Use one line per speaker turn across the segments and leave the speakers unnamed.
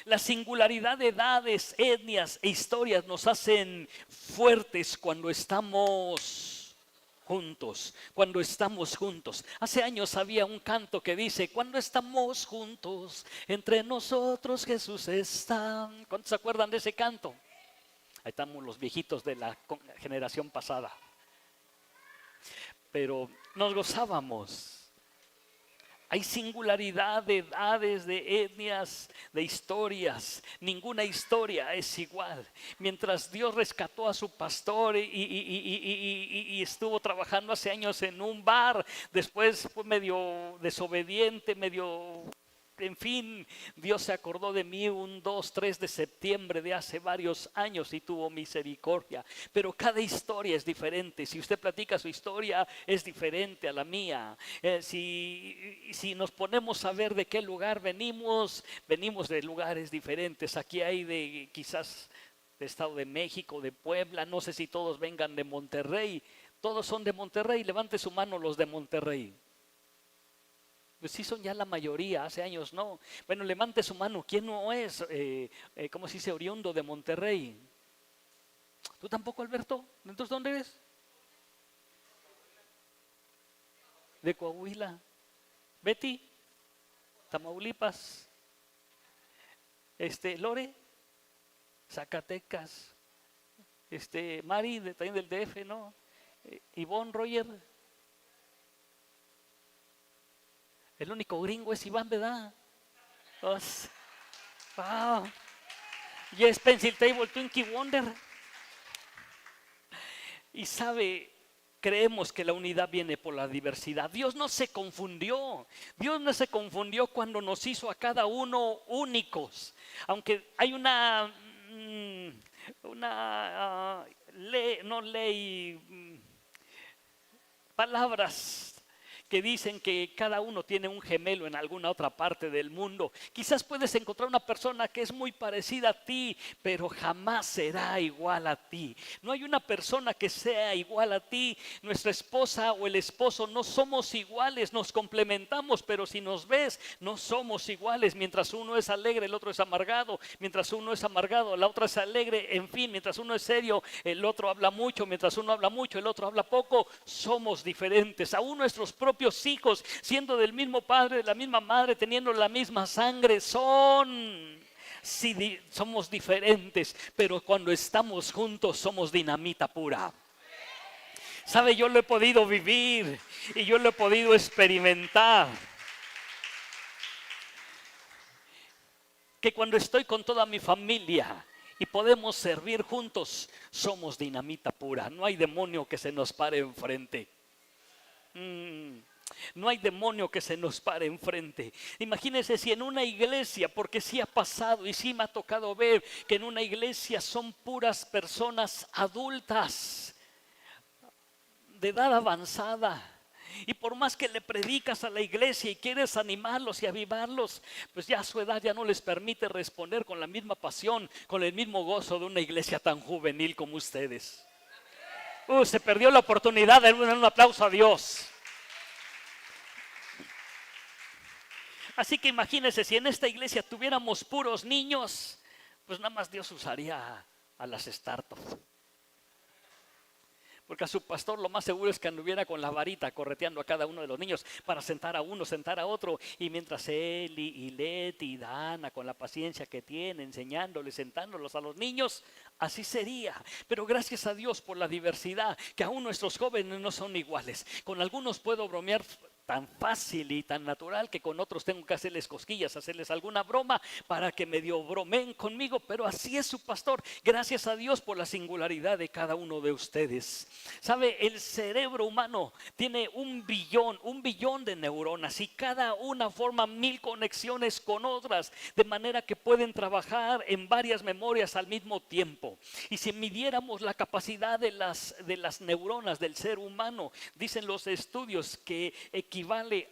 La singularidad de edades, etnias e historias nos hacen fuertes cuando estamos juntos, cuando estamos juntos. Hace años había un canto que dice: cuando estamos juntos, entre nosotros Jesús está. ¿Cuántos se acuerdan de ese canto? Ahí estamos los viejitos de la generación pasada. Pero nos gozábamos. Hay singularidad de edades, de etnias, de historias. Ninguna historia es igual. Mientras Dios rescató a su pastor y estuvo trabajando hace años en un bar, después fue medio desobediente, en fin, Dios se acordó de mí un 2, 3 de septiembre de hace varios años y tuvo misericordia. Pero cada historia es diferente. Si usted platica su historia, es diferente a la mía. Si nos ponemos a ver de qué lugar venimos de lugares diferentes. Aquí hay de quizás de Estado de México, de Puebla, no sé si todos vengan de Monterrey. Todos son de Monterrey. Levante su mano los de Monterrey. Pues sí, son ya la mayoría, hace años no. Bueno, levante su mano, ¿quién no es, cómo se dice, oriundo de Monterrey? ¿Tú tampoco, Alberto? Entonces, ¿dónde eres? De Coahuila. Betty, Tamaulipas. Lore, Zacatecas. Mari, también del DF, ¿no? Ivonne, Roger. El único gringo es Iván, ¿verdad? Wow. Yes, Pencil Table, Twinkie Wonder. Y sabe, creemos que la unidad viene por la diversidad. Dios no se confundió. Dios no se confundió cuando nos hizo a cada uno únicos. Aunque hay una ley, palabras que dicen que cada uno tiene un gemelo en alguna otra parte del mundo. Quizás puedes encontrar una persona que es muy parecida a ti, pero jamás será igual a ti. No hay una persona que sea igual a ti. Nuestra esposa o el esposo no somos iguales, nos complementamos, pero si nos ves, no somos iguales. Mientras uno es alegre, el otro es amargado. Mientras uno es amargado, la otra es alegre. En fin, mientras uno es serio, el otro habla mucho. Mientras uno habla mucho, el otro habla poco. Somos diferentes. Aún nuestros propios hijos, siendo del mismo padre, de la misma madre, teniendo la misma sangre, somos diferentes, pero cuando estamos juntos somos dinamita pura. ¿Sabe? Yo lo he podido vivir y yo lo he podido experimentar. Que cuando estoy con toda mi familia y podemos servir juntos, somos dinamita pura. No hay demonio que se nos pare enfrente. No hay demonio que se nos pare enfrente. Imagínense si en una iglesia, porque sí ha pasado y sí me ha tocado ver que en una iglesia son puras personas adultas, de edad avanzada. Y por más que le predicas a la iglesia y quieres animarlos y avivarlos, pues ya a su edad ya no les permite responder con la misma pasión, con el mismo gozo de una iglesia tan juvenil como ustedes. Se perdió la oportunidad de dar un aplauso a Dios. Así que imagínense, si en esta iglesia tuviéramos puros niños, pues nada más Dios usaría a las startups. Porque a su pastor lo más seguro es que anduviera con la varita correteando a cada uno de los niños para sentar a uno, sentar a otro. Y mientras él y Leti y Dana, con la paciencia que tiene, enseñándoles, sentándolos a los niños, así sería. Pero gracias a Dios por la diversidad, que aún nuestros jóvenes no son iguales. Con algunos puedo bromear tan fácil y tan natural que con otros tengo que hacerles cosquillas, hacerles alguna broma para que medio bromeen conmigo, pero así es su pastor. Gracias a Dios por la singularidad de cada uno de ustedes. ¿Sabe? El cerebro humano tiene un billón de neuronas y cada una forma 1000 conexiones con otras, de manera que pueden trabajar en varias memorias al mismo tiempo. Y si midiéramos la capacidad de las neuronas del ser humano, dicen los estudios que equivale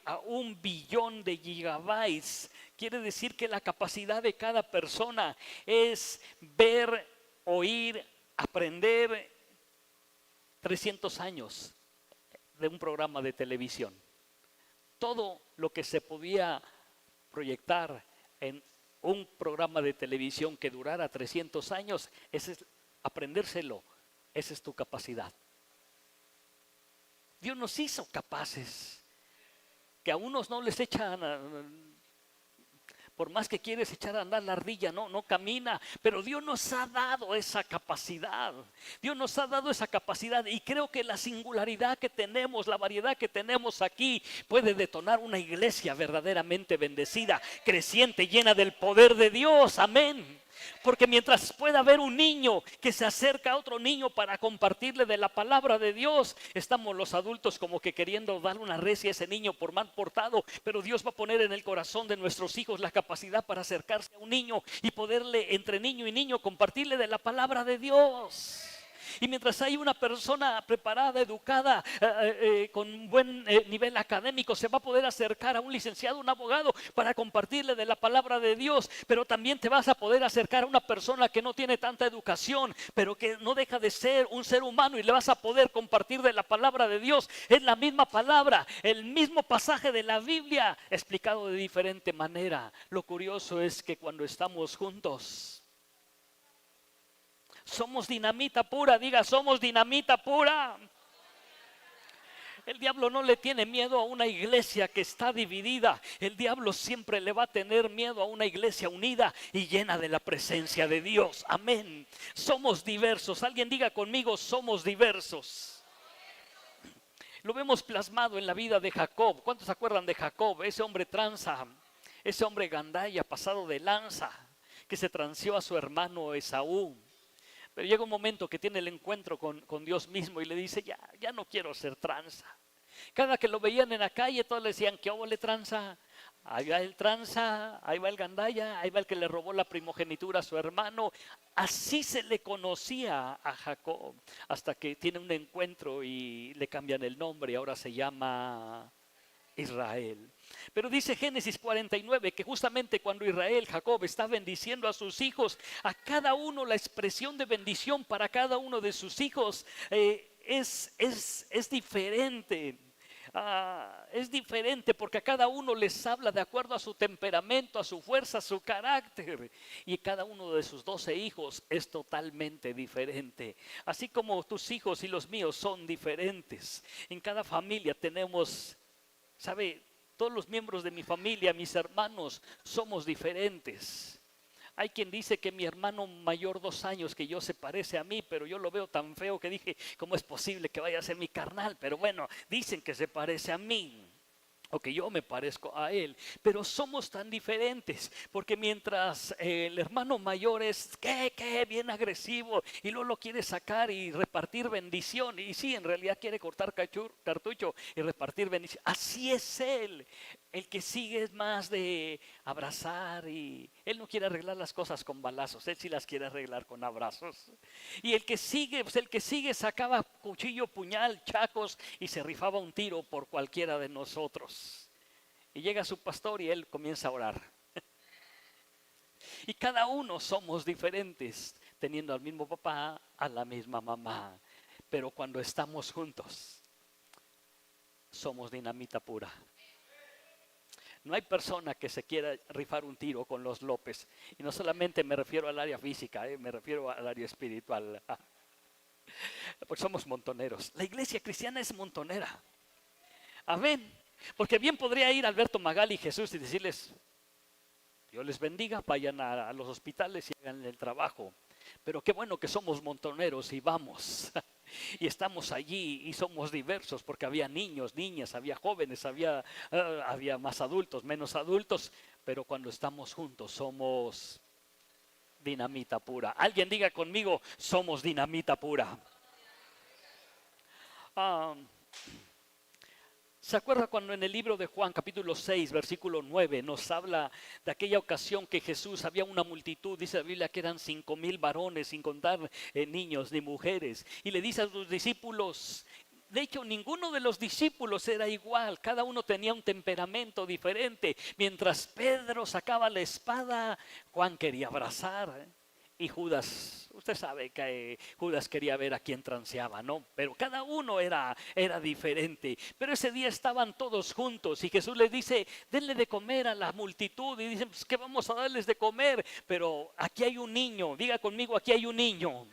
a 1 billón de gigabytes. Quiere decir que la capacidad de cada persona es ver, oír, aprender 300 años de un programa de televisión. Todo lo que se podía proyectar en un programa de televisión que durara 300 años, ese es aprendérselo, esa es tu capacidad. Dios nos hizo capaces, que a unos no les echan, por más que quieres echar a andar la ardilla, no camina, pero Dios nos ha dado esa capacidad. Dios nos ha dado esa capacidad y creo que la singularidad que tenemos, la variedad que tenemos aquí puede detonar una iglesia verdaderamente bendecida, creciente, llena del poder de Dios. Amén. Porque mientras pueda haber un niño que se acerca a otro niño para compartirle de la palabra de Dios, estamos los adultos como que queriendo darle una recia a ese niño por mal portado, pero Dios va a poner en el corazón de nuestros hijos la capacidad para acercarse a un niño y poderle entre niño y niño compartirle de la palabra de Dios. Y mientras hay una persona preparada, educada, con buen nivel académico, se va a poder acercar a un licenciado, un abogado, para compartirle de la palabra de Dios. Pero también te vas a poder acercar a una persona que no tiene tanta educación, pero que no deja de ser un ser humano, y le vas a poder compartir de la palabra de Dios. Es la misma palabra, el mismo pasaje de la Biblia, explicado de diferente manera. Lo curioso es que cuando estamos juntos, somos dinamita pura. Diga, somos dinamita pura. El diablo no le tiene miedo a una iglesia que está dividida. El diablo siempre le va a tener miedo a una iglesia unida y llena de la presencia de Dios. Amén. Somos diversos. Alguien diga conmigo, somos diversos. Lo vemos plasmado en la vida de Jacob. ¿Cuántos se acuerdan de Jacob? Ese hombre tranza, ese hombre gandalla, pasado de lanza, que se transió a su hermano Esaú. Pero llega un momento que tiene el encuentro con Dios mismo y le dice, ya no quiero ser tranza. Cada que lo veían en la calle, todos le decían, ¿qué óvole tranza? Ahí va el tranza, ahí va el gandalla, ahí va el que le robó la primogenitura a su hermano. Así se le conocía a Jacob, hasta que tiene un encuentro y le cambian el nombre y ahora se llama Israel. Pero dice Génesis 49 que justamente cuando Israel, Jacob, está bendiciendo a sus hijos, a cada uno la expresión de bendición para cada uno de sus hijos es diferente. Es diferente porque a cada uno les habla de acuerdo a su temperamento, a su fuerza, a su carácter. Y cada uno de sus 12 hijos es totalmente diferente. Así como tus hijos y los míos son diferentes. En cada familia tenemos, ¿sabe? Todos los miembros de mi familia, mis hermanos, somos diferentes. Hay quien dice que mi hermano mayor 2 años que yo se parece a mí, pero yo lo veo tan feo que dije, ¿cómo es posible que vaya a ser mi carnal? Pero bueno, dicen que se parece a mí, o que yo me parezco a él, pero somos tan diferentes, porque mientras el hermano mayor es bien agresivo y luego lo quiere sacar y repartir bendición, y sí, en realidad quiere cortar cartucho y repartir bendición, así es él. El que sigue es más de abrazar, y él no quiere arreglar las cosas con balazos, él sí las quiere arreglar con abrazos. Y el que sigue, pues el que sigue sacaba cuchillo, puñal, chacos y se rifaba un tiro por cualquiera de nosotros. Y llega su pastor y él comienza a orar. Y cada uno somos diferentes, teniendo al mismo papá, a la misma mamá. Pero cuando estamos juntos, somos dinamita pura. No hay persona que se quiera rifar un tiro con los López. Y no solamente me refiero al área física, me refiero al área espiritual. Pues somos montoneros. La iglesia cristiana es montonera. Amén. Porque bien podría ir Alberto Magali y Jesús y decirles, Dios les bendiga, vayan a los hospitales y hagan el trabajo. Pero qué bueno que somos montoneros y vamos. Y estamos allí y somos diversos, porque había niños, niñas, había jóvenes, había más adultos, menos adultos. Pero cuando estamos juntos somos dinamita pura. Alguien diga conmigo, somos dinamita pura. ¿Se acuerda cuando en el libro de Juan capítulo 6 versículo 9 nos habla de aquella ocasión que Jesús, había una multitud, dice la Biblia que eran 5,000 varones, sin contar niños ni mujeres, y le dice a sus discípulos, de hecho ninguno de los discípulos era igual, cada uno tenía un temperamento diferente. Mientras Pedro sacaba la espada, Juan quería abrazar, y Judas, usted sabe que Judas quería ver a quién transeaba, ¿no? Pero cada uno era diferente. Pero ese día estaban todos juntos y Jesús les dice, denle de comer a la multitud. Y dicen, pues, ¿qué vamos a darles de comer? Pero aquí hay un niño, diga conmigo, aquí hay un niño.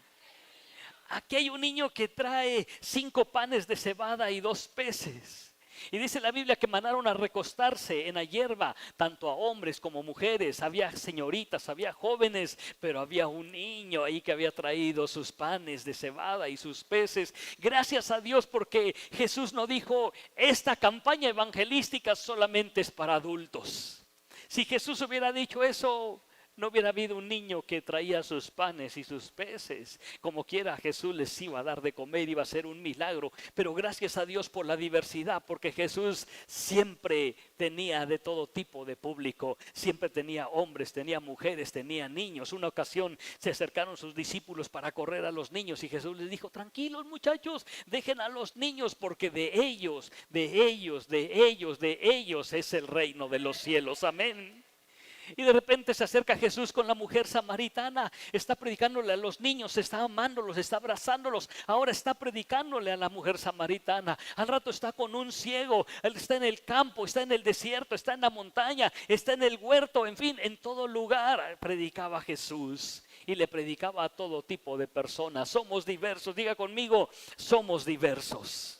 Aquí hay un niño que trae 5 panes de cebada y 2 peces. Y dice la Biblia que mandaron a recostarse en la hierba, tanto a hombres como mujeres. Había señoritas, había jóvenes, pero había un niño ahí que había traído sus panes de cebada y sus peces. Gracias a Dios, porque Jesús no dijo, esta campaña evangelística solamente es para adultos. Si Jesús hubiera dicho eso, no hubiera habido un niño que traía sus panes y sus peces. Como quiera, Jesús les iba a dar de comer, iba a ser un milagro. Pero gracias a Dios por la diversidad, porque Jesús siempre tenía de todo tipo de público. Siempre tenía hombres, tenía mujeres, tenía niños. Una ocasión se acercaron sus discípulos para correr a los niños y Jesús les dijo, tranquilos muchachos, dejen a los niños, porque de ellos es el reino de los cielos. Amén. Y de repente se acerca Jesús con la mujer samaritana. Está predicándole a los niños, está amándolos, está abrazándolos. Ahora está predicándole a la mujer samaritana. Al rato está con un ciego. Él está en el campo, está en el desierto, está en la montaña, está en el huerto. En fin, en todo lugar predicaba Jesús. Y le predicaba a todo tipo de personas. Somos diversos, diga conmigo, somos diversos.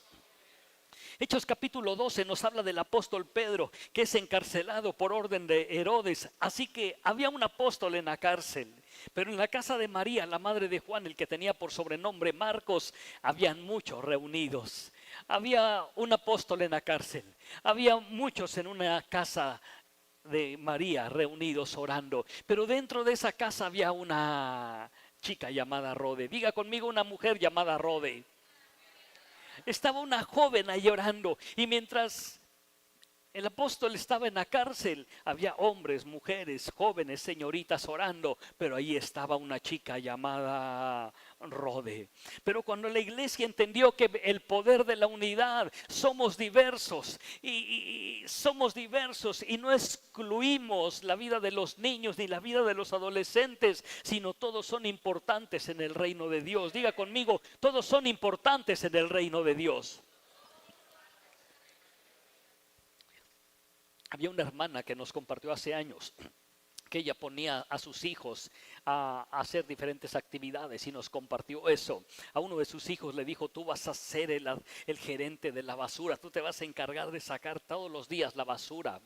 Hechos capítulo 12 nos habla del apóstol Pedro, que es encarcelado por orden de Herodes. Así que había un apóstol en la cárcel, pero en la casa de María, la madre de Juan, el que tenía por sobrenombre Marcos, habían muchos reunidos. Había un apóstol en la cárcel, había muchos en una casa de María reunidos orando. Pero dentro de esa casa había una chica llamada Rode. Diga conmigo, una mujer llamada Rode. Estaba una joven ahí orando, y mientras el apóstol estaba en la cárcel, había hombres, mujeres, jóvenes, señoritas orando, pero ahí estaba una chica llamada Rode. Pero cuando la iglesia entendió que el poder de la unidad, somos diversos y somos diversos y no excluimos la vida de los niños ni la vida de los adolescentes, sino todos son importantes en el reino de Dios. Diga conmigo, todos son importantes en el reino de Dios. Había una hermana que nos compartió hace años que ella ponía a sus hijos a hacer diferentes actividades y nos compartió eso. A uno de sus hijos le dijo, tú vas a ser el gerente de la basura, tú te vas a encargar de sacar todos los días la basura.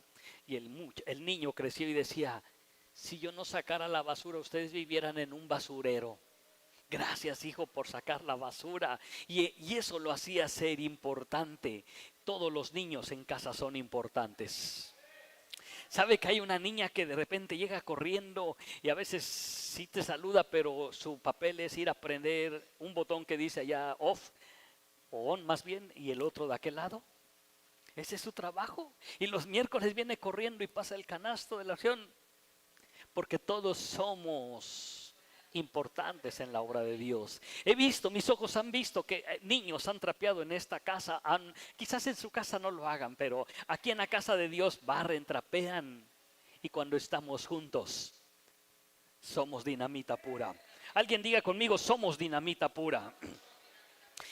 Y el niño creció y decía, si yo no sacara la basura, ustedes vivieran en un basurero. Gracias, hijo, por sacar la basura. Y eso lo hacía ser importante. Todos los niños en casa son importantes. ¿Sabe que hay una niña que de repente llega corriendo y a veces sí te saluda, pero su papel es ir a prender un botón que dice allá off, o on más bien, y el otro de aquel lado? Ese es su trabajo. Y los miércoles viene corriendo y pasa el canasto de la oración, porque todos somos importantes en la obra de Dios. Mis ojos han visto que niños han trapeado en esta casa, quizás en su casa no lo hagan, pero aquí en la casa de Dios barren, trapean, y cuando estamos juntos somos dinamita pura. Alguien diga conmigo, somos dinamita pura.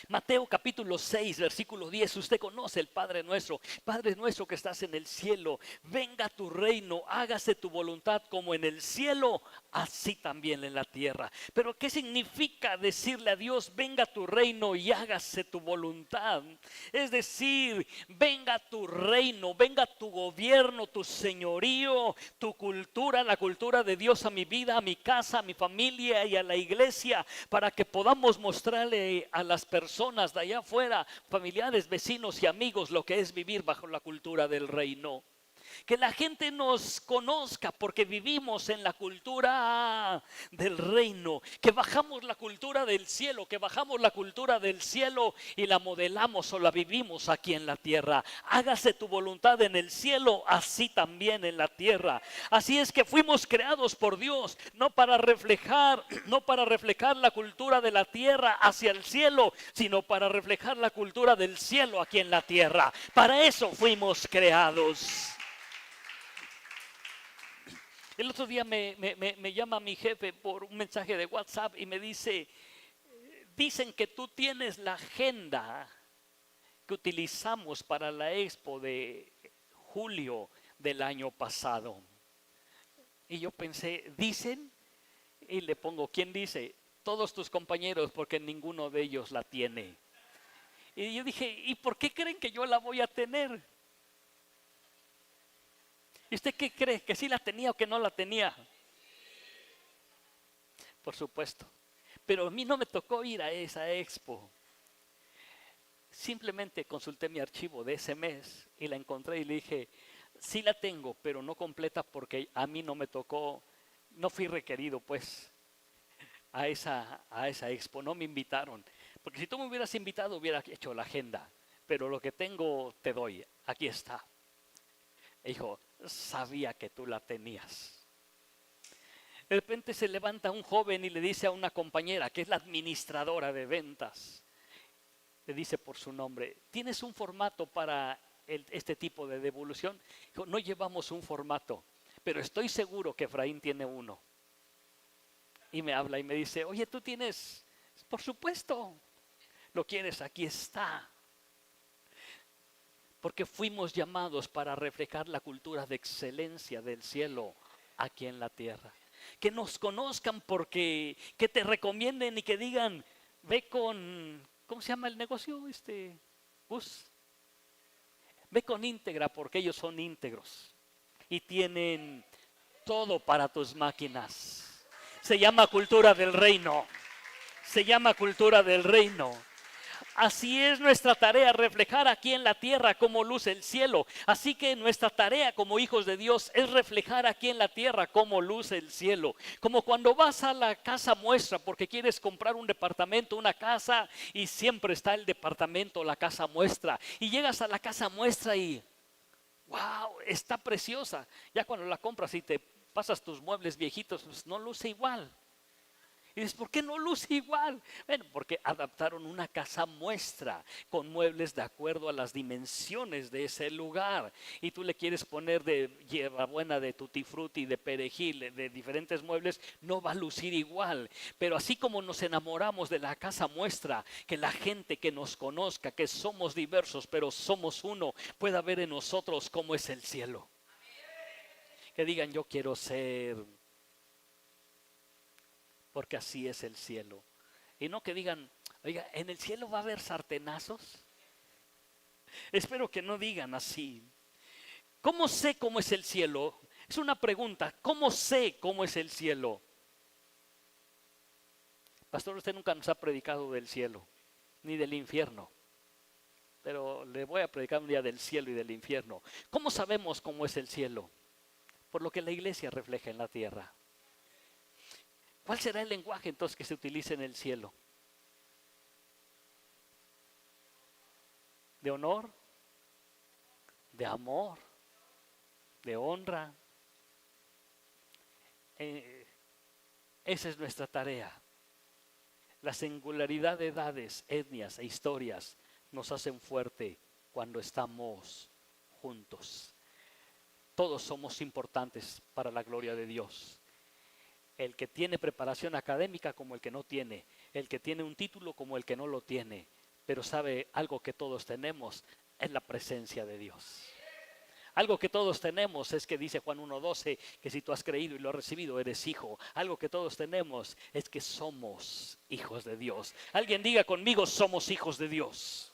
Mateo capítulo 6, versículo 10, usted conoce el Padre nuestro que estás en el cielo, venga tu reino, hágase tu voluntad como en el cielo, así también en la tierra. Pero ¿qué significa decirle a Dios, venga tu reino y hágase tu voluntad? Es decir, venga tu reino, venga tu gobierno, tu señorío, tu cultura, la cultura de Dios a mi vida, a mi casa, a mi familia y a la iglesia, para que podamos mostrarle a las personas de allá afuera, familiares, vecinos y amigos, lo que es vivir bajo la cultura del reino. Que la gente nos conozca porque vivimos en la cultura del reino, que bajamos la cultura del cielo, y la modelamos o la vivimos aquí en la tierra. Hágase tu voluntad en el cielo, así también en la tierra. Así es que fuimos creados por Dios, no para reflejar la cultura de la tierra hacia el cielo, sino para reflejar la cultura del cielo aquí en la tierra. Para eso fuimos creados. El otro día me llama mi jefe por un mensaje de WhatsApp y me dice, dicen que tú tienes la agenda que utilizamos para la expo de julio del año pasado. Y yo pensé, ¿dicen? Y le pongo, ¿quién dice? Todos tus compañeros, porque ninguno de ellos la tiene. Y yo dije, ¿y por qué creen que yo la voy a tener? ¿Y usted qué cree? ¿Que sí la tenía o que no la tenía? Por supuesto. Pero a mí no me tocó ir a esa expo. Simplemente consulté mi archivo de ese mes y la encontré y le dije, sí la tengo, pero no completa porque a mí no me tocó, no fui requerido pues a esa expo, no me invitaron. Porque si tú me hubieras invitado hubiera hecho la agenda, pero lo que tengo te doy, aquí está. E dijo, sabía que tú la tenías. De repente se levanta un joven y le dice a una compañera que es la administradora de ventas, le dice por su nombre, ¿tienes un formato para este tipo de devolución? Dijo, no llevamos un formato, pero estoy seguro que Efraín tiene uno. Y me habla y me dice, oye, ¿tú tienes? Por supuesto, ¿lo quieres? Aquí está. Porque fuimos llamados para reflejar la cultura de excelencia del cielo aquí en la tierra. Que nos conozcan porque, que te recomienden y que digan, ve con, ¿cómo se llama el negocio? Gus. Ve con Íntegra porque ellos son íntegros y tienen todo para tus máquinas. Se llama cultura del reino. Se llama cultura del reino. Así es nuestra tarea, reflejar aquí en la tierra cómo luce el cielo. Así que nuestra tarea como hijos de Dios es reflejar aquí en la tierra cómo luce el cielo. Como cuando vas a la casa muestra porque quieres comprar un departamento, una casa, y siempre está el departamento, la casa muestra. Y llegas a la casa muestra y wow, está preciosa. Ya cuando la compras y te pasas tus muebles viejitos, pues no luce igual. Y dices, ¿por qué no luce igual? Bueno, porque adaptaron una casa muestra con muebles de acuerdo a las dimensiones de ese lugar. Y tú le quieres poner de hierbabuena, de tutti frutti, de perejil, de diferentes muebles, no va a lucir igual. Pero así como nos enamoramos de la casa muestra, que la gente que nos conozca, que somos diversos, pero somos uno, pueda ver en nosotros cómo es el cielo. Que digan, yo quiero ser... porque así es el cielo. Y no que digan, oiga, ¿en el cielo va a haber sartenazos? Espero que no digan así. ¿Cómo sé cómo es el cielo? Es una pregunta, ¿cómo sé cómo es el cielo? Pastor, usted nunca nos ha predicado del cielo, ni del infierno. Pero le voy a predicar un día del cielo y del infierno. ¿Cómo sabemos cómo es el cielo? Por lo que la iglesia refleja en la tierra. ¿Cuál será el lenguaje entonces que se utilice en el cielo? ¿De honor? ¿De amor? ¿De honra? Esa es nuestra tarea. La singularidad de edades, etnias e historias nos hacen fuerte cuando estamos juntos. Todos somos importantes para la gloria de Dios. El que tiene preparación académica como el que no tiene, el que tiene un título como el que no lo tiene, pero sabe algo que todos tenemos, es la presencia de Dios. Algo que todos tenemos es que dice Juan 1:12, que si tú has creído y lo has recibido, eres hijo. Algo que todos tenemos es que somos hijos de Dios. Alguien diga conmigo, somos hijos de Dios.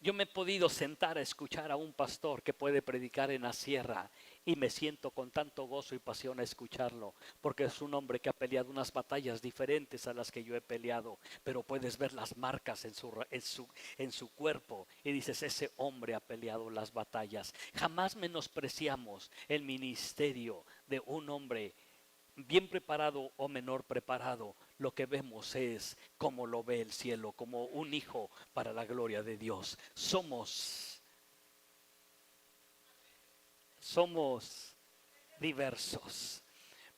Yo me he podido sentar a escuchar a un pastor que puede predicar en la sierra y me siento con tanto gozo y pasión a escucharlo, porque es un hombre que ha peleado unas batallas diferentes a las que yo he peleado, pero puedes ver las marcas en su cuerpo y dices, ese hombre ha peleado las batallas. Jamás menospreciamos el ministerio de un hombre bien preparado o menor preparado. Lo que vemos es cómo lo ve el cielo, como un hijo para la gloria de Dios. Somos diversos,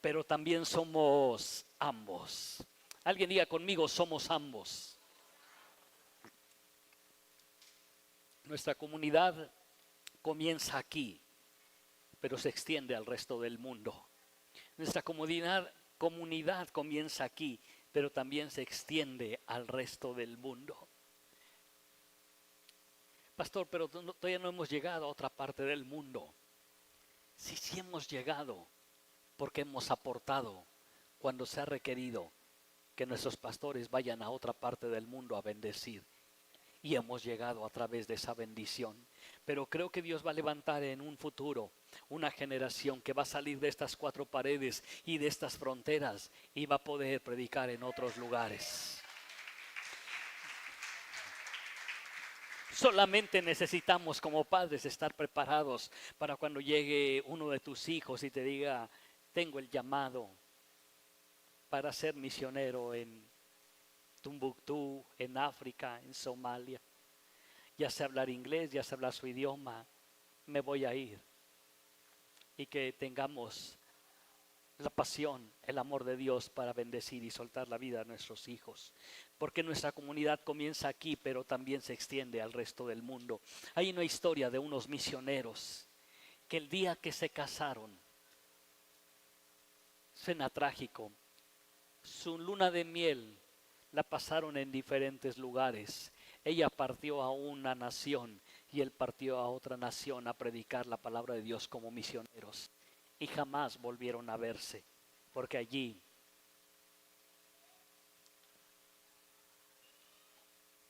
pero también somos ambos. Alguien diga conmigo, somos ambos. Nuestra comunidad comienza aquí, pero se extiende al resto del mundo. Nuestra comunidad comienza aquí, pero también se extiende al resto del mundo. Pastor, pero todavía no hemos llegado a otra parte del mundo. Sí hemos llegado, porque hemos aportado cuando se ha requerido que nuestros pastores vayan a otra parte del mundo a bendecir. Y hemos llegado a través de esa bendición. Pero creo que Dios va a levantar en un futuro una generación que va a salir de estas 4 paredes y de estas fronteras y va a poder predicar en otros lugares. Solamente necesitamos como padres estar preparados para cuando llegue uno de tus hijos y te diga: tengo el llamado para ser misionero en Tumbuctú, en África, en Somalia. Ya sé hablar inglés, ya sé hablar su idioma, me voy a ir. Y que tengamos la pasión, el amor de Dios para bendecir y soltar la vida a nuestros hijos. Porque nuestra comunidad comienza aquí, pero también se extiende al resto del mundo. Hay una historia de unos misioneros que el día que se casaron, suena trágico, su luna de miel la pasaron en diferentes lugares. Ella partió a una nación y él partió a otra nación a predicar la palabra de Dios como misioneros. Y jamás volvieron a verse, porque allí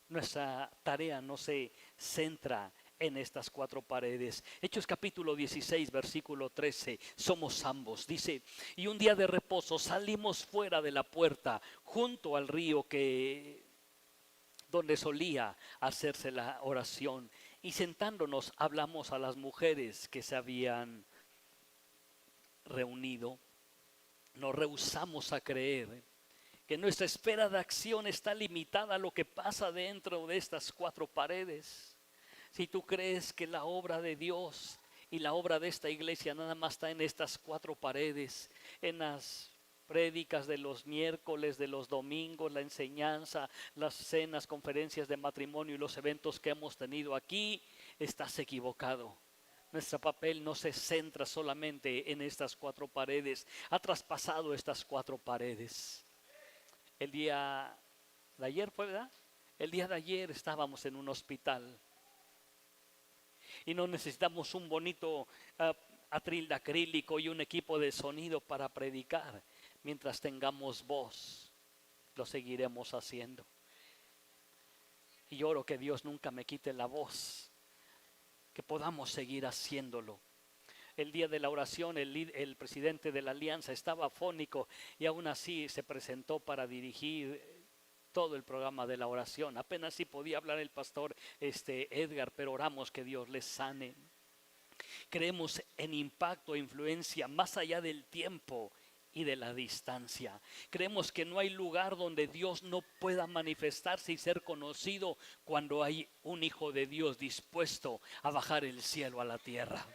nuestra tarea no se centra en estas 4 paredes. Hechos capítulo 16, versículo 13, somos ambos. Dice: y un día de reposo salimos fuera de la puerta, junto al río donde solía hacerse la oración. Y sentándonos hablamos a las mujeres que se habían reunido. Nos rehusamos a creer que nuestra esfera de acción está limitada a lo que pasa dentro de estas 4 paredes. Si tú crees que la obra de Dios y la obra de esta iglesia nada más está en estas 4 paredes, en las prédicas de los miércoles, de los domingos, la enseñanza, las cenas, conferencias de matrimonio y los eventos que hemos tenido aquí, estás equivocado. Nuestro papel no se centra solamente en estas 4 paredes, ha traspasado estas 4 paredes. El día de ayer fue, ¿verdad? El día de ayer estábamos en un hospital y no necesitamos un bonito atril de acrílico y un equipo de sonido para predicar. Mientras tengamos voz, lo seguiremos haciendo. Y oro que Dios nunca me quite la voz, que podamos seguir haciéndolo. El día de la oración el presidente de la alianza estaba afónico y aún así se presentó para dirigir todo el programa de la oración. Apenas sí podía hablar el pastor Edgar, pero oramos que Dios les sane. Creemos en impacto e influencia más allá del tiempo y de la distancia. Creemos que no hay lugar donde Dios no pueda manifestarse y ser conocido cuando hay un hijo de Dios dispuesto a bajar el cielo a la tierra.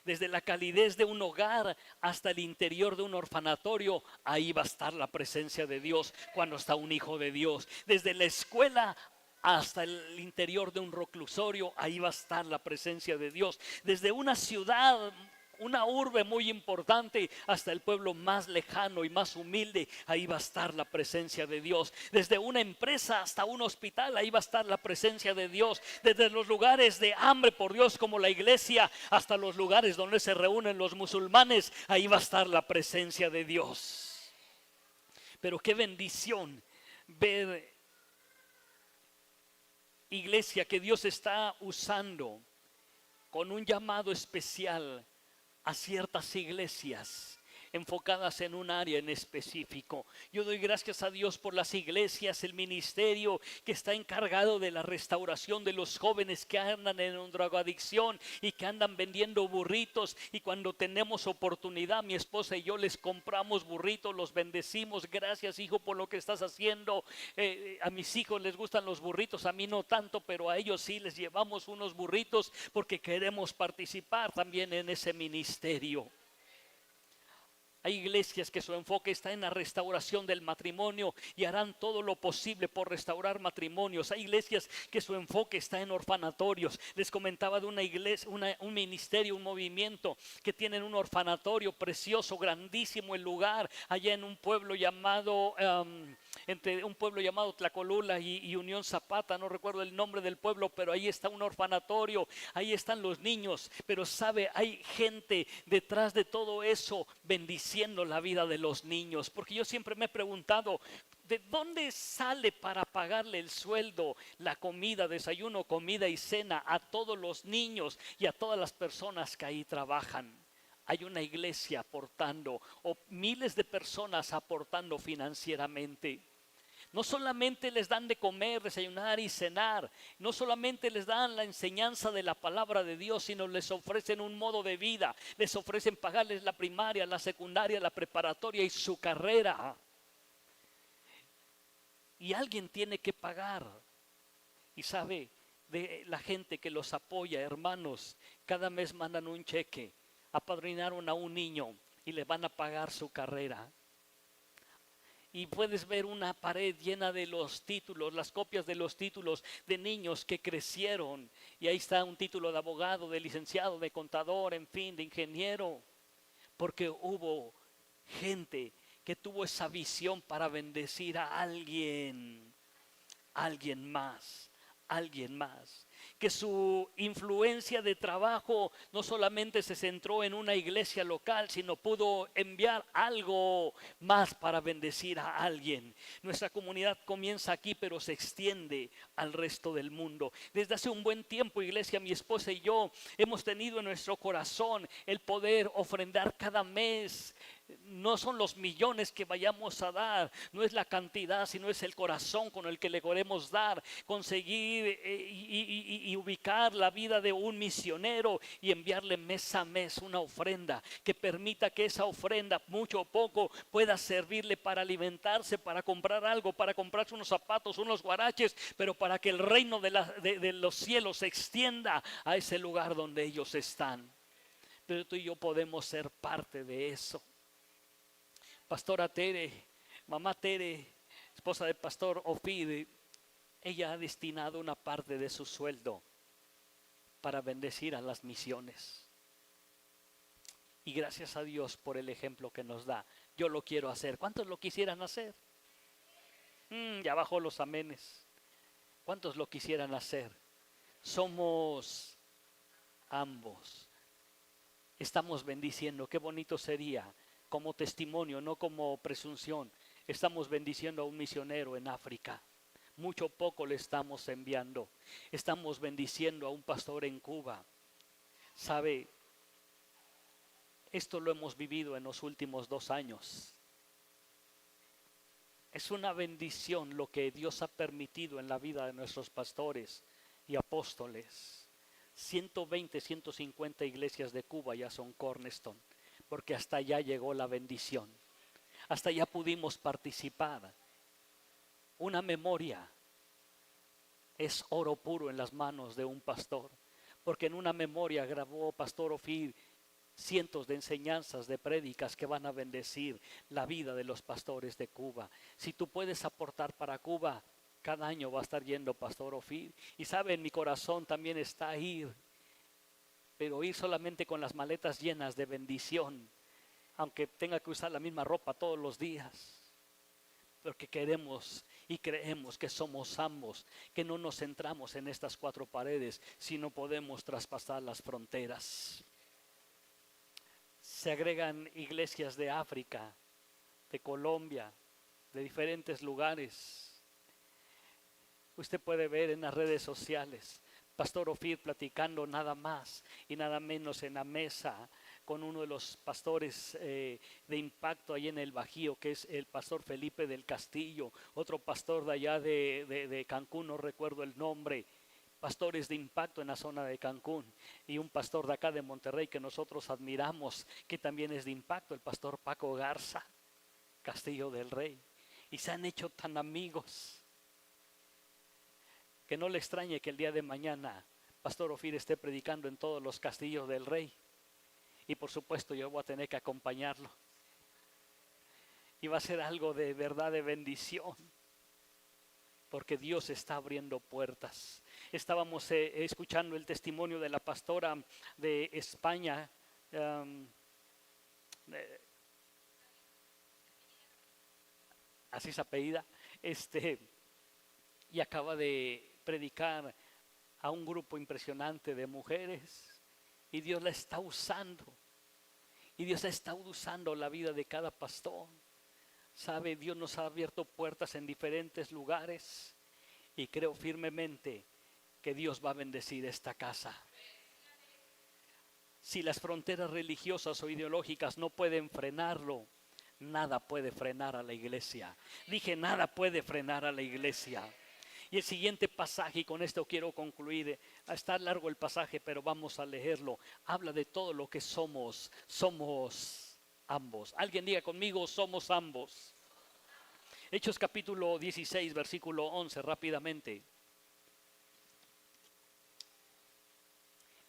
Desde la calidez de un hogar hasta el interior de un orfanatorio, ahí va a estar la presencia de Dios cuando está un hijo de Dios. Desde la escuela hasta el interior de un reclusorio, ahí va a estar la presencia de Dios. Desde una ciudad, una urbe muy importante, hasta el pueblo más lejano y más humilde, ahí va a estar la presencia de Dios. Desde una empresa hasta un hospital, ahí va a estar la presencia de Dios. Desde los lugares de hambre por Dios como la iglesia, hasta los lugares donde se reúnen los musulmanes, ahí va a estar la presencia de Dios. Pero qué bendición ver, iglesia, que Dios está usando con un llamado especial a ciertas iglesias enfocadas en un área en específico. Yo doy gracias a Dios por las iglesias, el ministerio que está encargado de la restauración de los jóvenes que andan en drogadicción y que andan vendiendo burritos, y cuando tenemos oportunidad, mi esposa y yo les compramos burritos, los bendecimos. Gracias, hijo, por lo que estás haciendo. A mis hijos les gustan los burritos, a mí no tanto, pero a ellos sí les llevamos unos burritos porque queremos participar también en ese ministerio. Hay iglesias que su enfoque está en la restauración del matrimonio y harán todo lo posible por restaurar matrimonios. Hay iglesias que su enfoque está en orfanatorios. Les comentaba de una iglesia, un ministerio, un movimiento que tienen un orfanatorio precioso, grandísimo el lugar, allá en un pueblo llamado entre un pueblo llamado Tlacolula y Unión Zapata, no recuerdo el nombre del pueblo, pero ahí está un orfanatorio, ahí están los niños, pero sabe, hay gente detrás de todo eso bendiciendo la vida de los niños, porque yo siempre me he preguntado, ¿de dónde sale para pagarle el sueldo, la comida, desayuno, comida y cena a todos los niños y a todas las personas que ahí trabajan? Hay una iglesia aportando, o miles de personas aportando financieramente. No solamente les dan de comer, desayunar y cenar, no solamente les dan la enseñanza de la palabra de Dios, sino les ofrecen un modo de vida, les ofrecen pagarles la primaria, la secundaria, la preparatoria y su carrera. Y alguien tiene que pagar. Y sabe, de la gente que los apoya, hermanos, cada mes mandan un cheque, apadrinaron a un niño y le van a pagar su carrera. Y puedes ver una pared llena de los títulos, las copias de los títulos de niños que crecieron. Y ahí está un título de abogado, de licenciado, de contador, en fin, de ingeniero. Porque hubo gente que tuvo esa visión para bendecir a alguien más. Que su influencia de trabajo no solamente se centró en una iglesia local, sino pudo enviar algo más para bendecir a alguien. Nuestra comunidad comienza aquí, pero se extiende al resto del mundo. Desde hace un buen tiempo, iglesia, mi esposa y yo hemos tenido en nuestro corazón el poder ofrendar cada mes. No son los millones que vayamos a dar, no es la cantidad, sino es el corazón con el que le queremos dar, conseguir y ubicar la vida de un misionero y enviarle mes a mes una ofrenda que permita que esa ofrenda, mucho o poco, pueda servirle para alimentarse, para comprar algo, para comprarse unos zapatos, unos guaraches, pero para que el reino de los cielos se extienda a ese lugar donde ellos están. Pero tú y yo podemos ser parte de eso. Pastora Tere, mamá Tere, esposa del pastor Ofid, ella ha destinado una parte de su sueldo para bendecir a las misiones. Y gracias a Dios por el ejemplo que nos da. Yo lo quiero hacer. ¿Cuántos lo quisieran hacer? Ya bajó los amenes. ¿Cuántos lo quisieran hacer? Somos ambos. Estamos bendiciendo. Qué bonito sería. Como testimonio, no como presunción. Estamos bendiciendo a un misionero en África. Mucho poco le estamos enviando. Estamos bendiciendo a un pastor en Cuba. ¿Sabe? Esto lo hemos vivido en los últimos 2 años. Es una bendición lo que Dios ha permitido en la vida de nuestros pastores y apóstoles. 120, 150 iglesias de Cuba ya son Cornerstone. Porque hasta allá llegó la bendición. Hasta allá pudimos participar. Una memoria es oro puro en las manos de un pastor. Porque en una memoria grabó Pastor Ofid cientos de enseñanzas, de prédicas que van a bendecir la vida de los pastores de Cuba. Si tú puedes aportar para Cuba, cada año va a estar yendo Pastor Ofid. Y sabe, en mi corazón también está ir. Pero ir solamente con las maletas llenas de bendición, aunque tenga que usar la misma ropa todos los días, porque queremos y creemos que somos ambos, que no nos centramos en estas 4 paredes, sino podemos traspasar las fronteras. Se agregan iglesias de África, de Colombia, de diferentes lugares. Usted puede ver en las redes sociales Pastor Ofid platicando nada más y nada menos en la mesa con uno de los pastores de impacto ahí en el Bajío, que es el pastor Felipe del Castillo, otro pastor de allá de Cancún, no recuerdo el nombre, pastores de impacto en la zona de Cancún, y un pastor de acá de Monterrey que nosotros admiramos, que también es de impacto, el pastor Paco Garza, Castillo del Rey, y se han hecho tan amigos. Que no le extrañe que el día de mañana Pastor Ofid esté predicando en todos los castillos del rey. Y por supuesto yo voy a tener que acompañarlo. y va a ser algo de verdad de bendición, porque Dios está abriendo puertas. Estábamos escuchando el testimonio de la pastora de España, así se apellida, y acaba de predicar a un grupo impresionante de mujeres, y Dios la está usando, y Dios está usando la vida de cada pastor. Sabe, Dios nos ha abierto puertas en diferentes lugares, y creo firmemente que Dios va a bendecir esta casa. Si las fronteras religiosas o ideológicas no pueden frenarlo, nada puede frenar a la iglesia. Dije, nada puede frenar a la iglesia. Y el siguiente pasaje, y con esto quiero concluir, está largo el pasaje, pero vamos a leerlo. Habla de todo lo que somos. Somos ambos. Alguien diga conmigo, somos ambos. Hechos capítulo 16, versículo 11, rápidamente.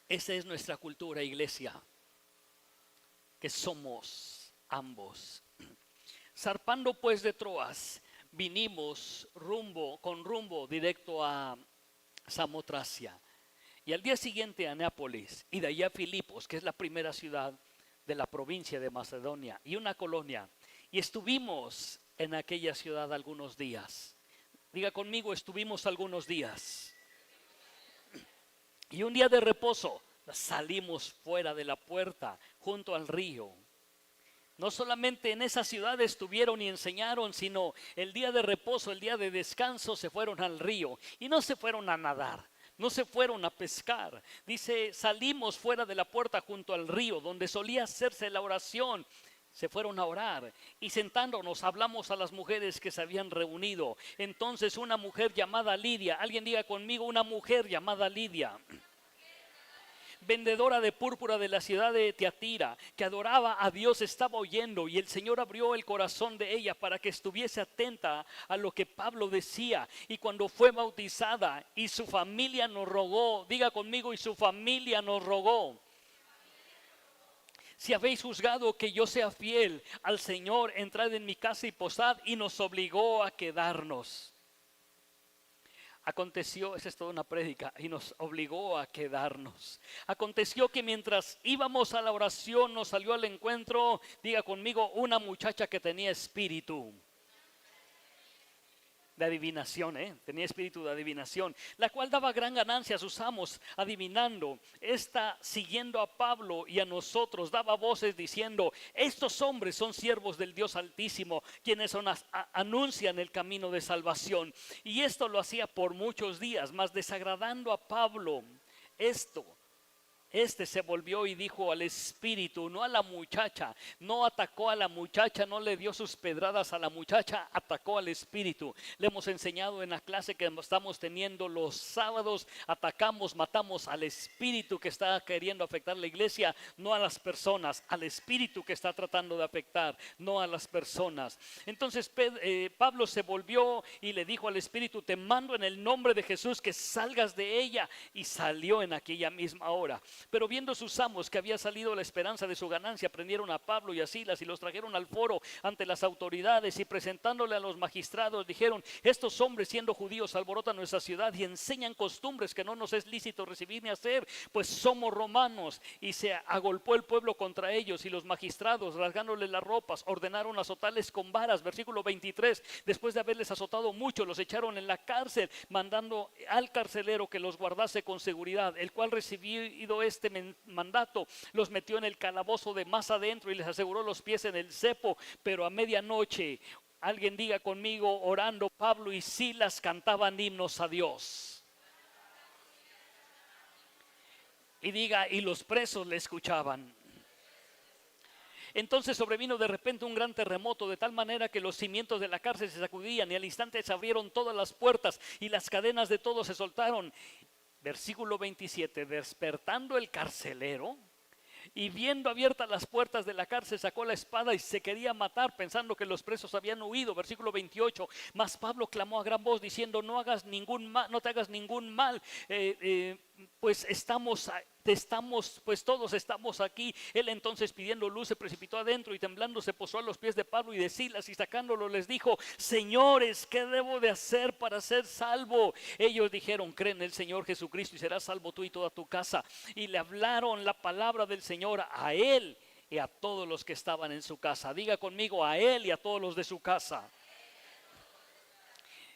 Esa es nuestra cultura, iglesia, que somos ambos. Zarpando pues de Troas, vinimos con rumbo directo a Samotracia, y al día siguiente a Neápolis, y de allá a Filipos, que es la primera ciudad de la provincia de Macedonia y una colonia, y estuvimos en aquella ciudad algunos días. Diga conmigo, estuvimos algunos días. Y un día de reposo salimos fuera de la puerta junto al río. No solamente en esa ciudad estuvieron y enseñaron, sino el día de reposo, el día de descanso, se fueron al río. Y no se fueron a nadar, no se fueron a pescar. Dice, salimos fuera de la puerta junto al río, donde solía hacerse la oración. Se fueron a orar, y sentándonos hablamos a las mujeres que se habían reunido. Entonces una mujer llamada Lidia, alguien diga conmigo, una mujer llamada Lidia, vendedora de púrpura de la ciudad de Tiatira, que adoraba a Dios, estaba oyendo, y el Señor abrió el corazón de ella para que estuviese atenta a lo que Pablo decía. Y cuando fue bautizada, y su familia nos rogó, diga conmigo, y su familia nos rogó: si habéis juzgado que yo sea fiel al Señor, entrad en mi casa y posad. Y nos obligó a quedarnos. Aconteció, esa es toda una prédica, y nos obligó a quedarnos. Aconteció que mientras íbamos a la oración, nos salió al encuentro, diga conmigo, una muchacha que tenía espíritu de adivinación, tenía espíritu de adivinación, la cual daba gran ganancia a sus amos adivinando. Esta, siguiendo a Pablo y a nosotros, daba voces diciendo: estos hombres son siervos del Dios Altísimo, quienes anuncian el camino de salvación. Y esto lo hacía por muchos días, mas desagradando a Pablo este se volvió y dijo al espíritu, no a la muchacha, no atacó a la muchacha, no le dio sus pedradas a la muchacha, atacó al espíritu. Le hemos enseñado en la clase que estamos teniendo los sábados: atacamos, matamos al espíritu que está queriendo afectar la iglesia, no a las personas, al espíritu que está tratando de afectar, no a las personas. Entonces Pablo se volvió y le dijo al espíritu: te mando en el nombre de Jesús que salgas de ella. Y salió en aquella misma hora. Pero viendo sus amos que había salido la esperanza de su ganancia, prendieron a Pablo y a Silas y los trajeron al foro ante las autoridades, y presentándole a los magistrados dijeron: estos hombres, siendo judíos, alborotan nuestra ciudad y enseñan costumbres que no nos es lícito recibir ni hacer, pues somos romanos. Y se agolpó el pueblo contra ellos, y los magistrados, rasgándoles las ropas, ordenaron azotarles con varas. Versículo 23, después de haberles azotado mucho, los echaron en la cárcel, mandando al carcelero que los guardase con seguridad, el cual, recibido este mandato, los metió en el calabozo de más adentro y les aseguró los pies en el cepo. Pero a medianoche, alguien diga conmigo, orando, Pablo y Silas cantaban himnos a Dios. Y diga, y los presos le escuchaban. Entonces sobrevino de repente un gran terremoto, de tal manera que los cimientos de la cárcel se sacudían, y al instante se abrieron todas las puertas y las cadenas de todos se soltaron. Versículo 27, despertando el carcelero y viendo abiertas las puertas de la cárcel, sacó la espada y se quería matar, pensando que los presos habían huido. Versículo 28, mas Pablo clamó a gran voz diciendo: no te hagas ningún mal, pues pues todos estamos aquí. Él entonces, pidiendo luz, se precipitó adentro y temblando se posó a los pies de Pablo y de Silas, y sacándolo les dijo: señores, ¿qué debo de hacer para ser salvo? Ellos dijeron: cree en el Señor Jesucristo y serás salvo tú y toda tu casa. Y le hablaron la palabra del Señor a él y a todos los que estaban en su casa. Diga conmigo: a él y a todos los de su casa.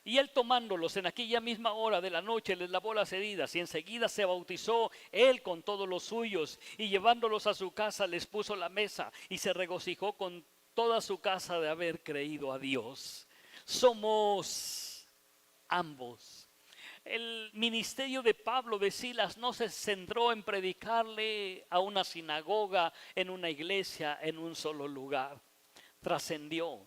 Y él, tomándolos en aquella misma hora de la noche, les lavó las heridas, y enseguida se bautizó él con todos los suyos, y llevándolos a su casa les puso la mesa, y se regocijó con toda su casa de haber creído a Dios. Somos ambos. El ministerio de Pablo, de Silas, no se centró en predicarle a una sinagoga, en una iglesia, en un solo lugar. Trascendió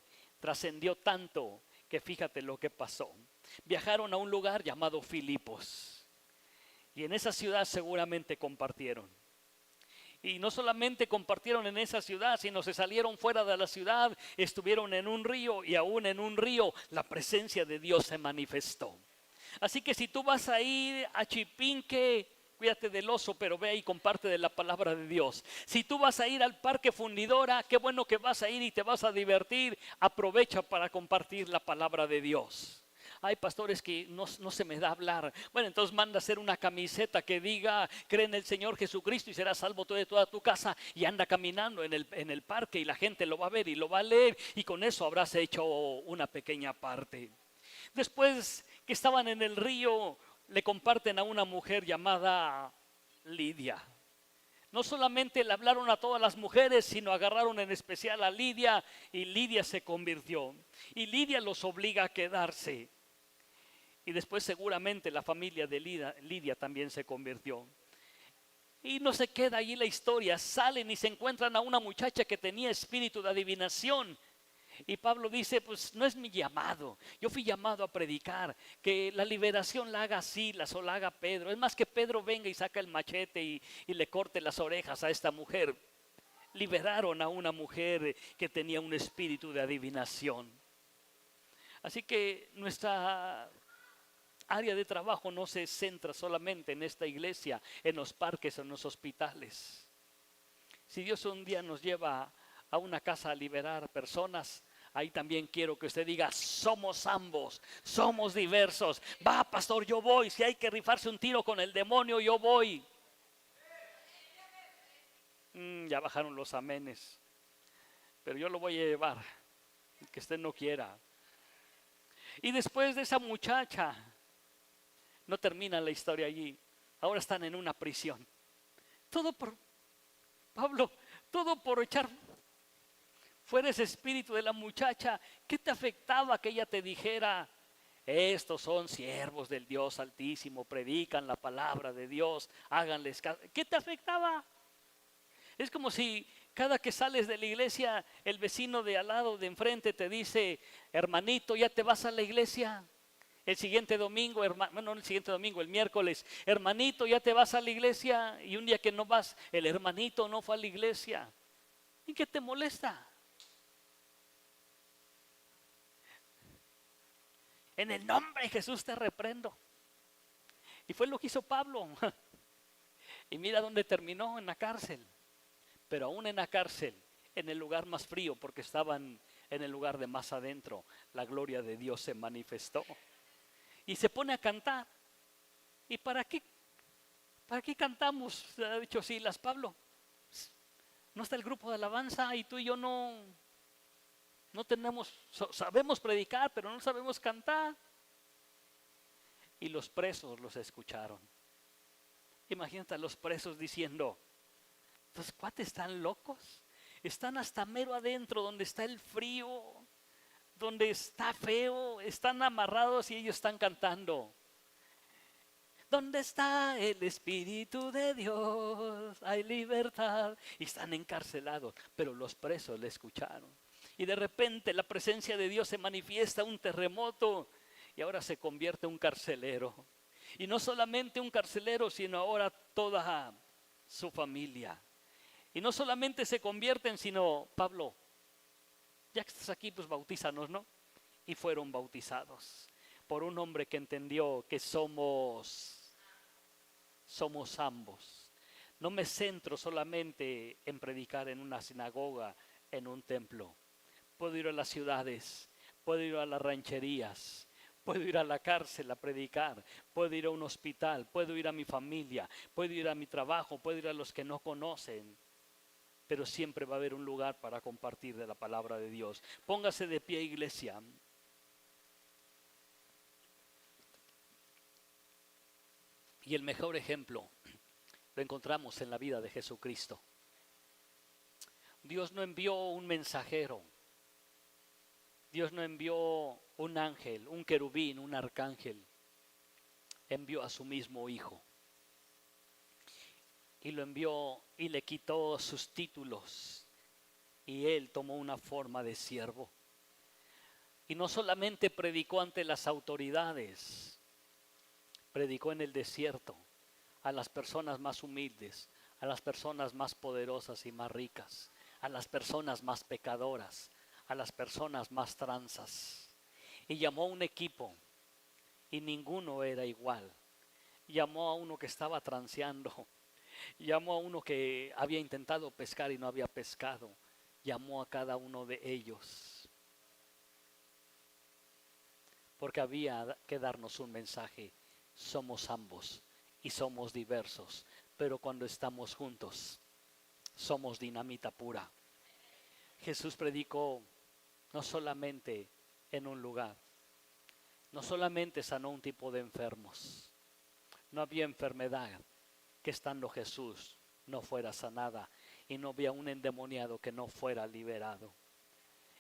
tanto que fíjate lo que pasó. Viajaron a un lugar llamado Filipos, y en esa ciudad seguramente compartieron. Y no solamente compartieron en esa ciudad, sino se salieron fuera de la ciudad, estuvieron en un río, y aún en un río la presencia de Dios se manifestó. Así que si tú vas a ir a Chipinque, cuídate del oso, pero ve y comparte de la palabra de Dios. Si tú vas a ir al Parque Fundidora, qué bueno que vas a ir y te vas a divertir. Aprovecha para compartir la palabra de Dios. Hay pastores que no se me da hablar. Bueno, entonces manda a hacer una camiseta que diga: cree en el Señor Jesucristo y serás salvo tú de toda tu casa, y anda caminando en el parque, y la gente lo va a ver y lo va a leer, y con eso habrás hecho una pequeña parte. Después que estaban en el río, le comparten a una mujer llamada Lidia. No solamente le hablaron a todas las mujeres, sino agarraron en especial a Lidia, y Lidia se convirtió. Y Lidia los obliga a quedarse. Y después seguramente la familia de Lidia también se convirtió. Y no se queda allí la historia. Salen y se encuentran a una muchacha que tenía espíritu de adivinación. Y Pablo dice: pues no es mi llamado, yo fui llamado a predicar, que la liberación la haga Silas o la haga Pedro. Es más, que Pedro venga y saca el machete y le corte las orejas a esta mujer. Liberaron a una mujer que tenía un espíritu de adivinación. Así que nuestra área de trabajo no se centra solamente en esta iglesia, en los parques, en los hospitales. Si Dios un día nos lleva a una casa a liberar personas, ahí también quiero que usted diga: somos ambos, somos diversos. Va, pastor, yo voy. Si hay que rifarse un tiro con el demonio, yo voy. Ya bajaron los amenes, pero yo lo voy a llevar, que usted no quiera. Y después de esa muchacha, no termina la historia allí. Ahora están en una prisión. Todo por Pablo, todo por echar fuera ese espíritu de la muchacha. ¿Qué te afectaba que ella te dijera: estos son siervos del Dios Altísimo, predican la palabra de Dios, háganles caso? ¿Qué te afectaba? Es como si cada que sales de la iglesia, el vecino de al lado, de enfrente, te dice: hermanito, ¿ya te vas a la iglesia? El siguiente domingo, el miércoles: hermanito, ¿ya te vas a la iglesia? Y un día que no vas, el hermanito no fue a la iglesia. ¿Y qué te molesta? En el nombre de Jesús te reprendo. Y fue lo que hizo Pablo. Y mira dónde terminó: en la cárcel. Pero aún en la cárcel, en el lugar más frío, porque estaban en el lugar de más adentro, la gloria de Dios se manifestó. Y se pone a cantar. ¿Y para qué cantamos? Ha dicho Silas: Pablo, no está el grupo de alabanza, y tú y yo no tenemos, sabemos predicar, pero no sabemos cantar. Y los presos los escucharon. Imagínate a los presos diciendo: estos cuates están locos, están hasta mero adentro, donde está el frío, donde está feo, están amarrados y ellos están cantando: ¿dónde está el Espíritu de Dios? Hay libertad. Y están encarcelados, pero los presos le escucharon. Y de repente la presencia de Dios se manifiesta, un terremoto, y ahora se convierte en un carcelero. Y no solamente un carcelero, sino ahora toda su familia. Y no solamente se convierten, sino: Pablo, ya que estás aquí, pues bautízanos, ¿no? Y fueron bautizados por un hombre que entendió que somos ambos. No me centro solamente en predicar en una sinagoga, en un templo. Puedo ir a las ciudades, puedo ir a las rancherías, puedo ir a la cárcel a predicar, puedo ir a un hospital, puedo ir a mi familia, puedo ir a mi trabajo, puedo ir a los que no conocen. Pero siempre va a haber un lugar para compartir de la palabra de Dios. Póngase de pie, iglesia. Y el mejor ejemplo lo encontramos en la vida de Jesucristo. Dios no envió un mensajero. Dios no envió un ángel, un querubín, un arcángel. Envió a su mismo Hijo. Y lo envió y le quitó sus títulos. Y él tomó una forma de siervo. Y no solamente predicó ante las autoridades, predicó en el desierto a las personas más humildes, a las personas más poderosas y más ricas, a las personas más pecadoras, a las personas más tranzas. Y llamó a un equipo y ninguno era igual. Llamó a uno que estaba transeando, llamó a uno que había intentado pescar y no había pescado, llamó a cada uno de ellos, porque había que darnos un mensaje. Somos ambos y somos diversos, pero cuando estamos juntos, somos dinamita pura. Jesús predicó no solamente en un lugar, no solamente sanó un tipo de enfermos. No había enfermedad que estando Jesús no fuera sanada, y no había un endemoniado que no fuera liberado.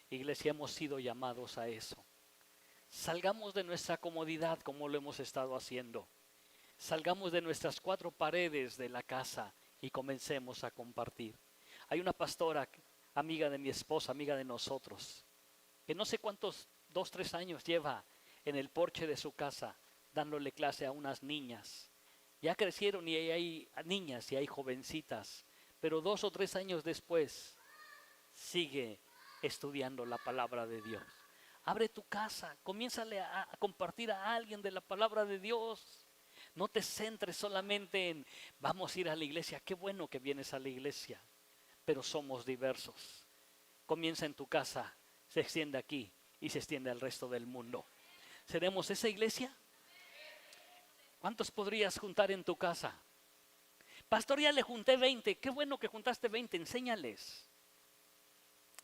Iglesia, hemos sido llamados a eso. Salgamos de nuestra comodidad como lo hemos estado haciendo. Salgamos de nuestras cuatro paredes de la casa y comencemos a compartir. Hay una pastora, amiga de mi esposa, amiga de nosotros, que no sé cuántos, 2, 3 años lleva en el porche de su casa dándole clase a unas niñas. Ya crecieron y hay niñas y hay jovencitas, pero 2 o 3 años después sigue estudiando la palabra de Dios. Abre tu casa, comiénzale a compartir a alguien de la palabra de Dios. No te centres solamente en vamos a ir a la iglesia. Qué bueno que vienes a la iglesia, pero somos diversos. Comienza en tu casa, se extiende aquí y se extiende al resto del mundo. ¿Seremos esa iglesia? ¿Cuántos podrías juntar en tu casa? Pastor, ya le junté 20. Qué bueno que juntaste 20. Enséñales.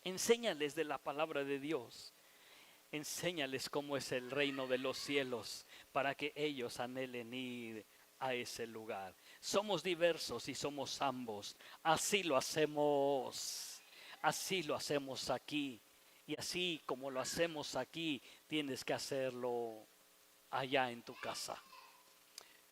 Enséñales de la palabra de Dios. Enséñales cómo es el reino de los cielos para que ellos anhelen ir a ese lugar. Somos diversos y somos ambos. Así lo hacemos. Así lo hacemos aquí. Y así como lo hacemos aquí, tienes que hacerlo allá en tu casa.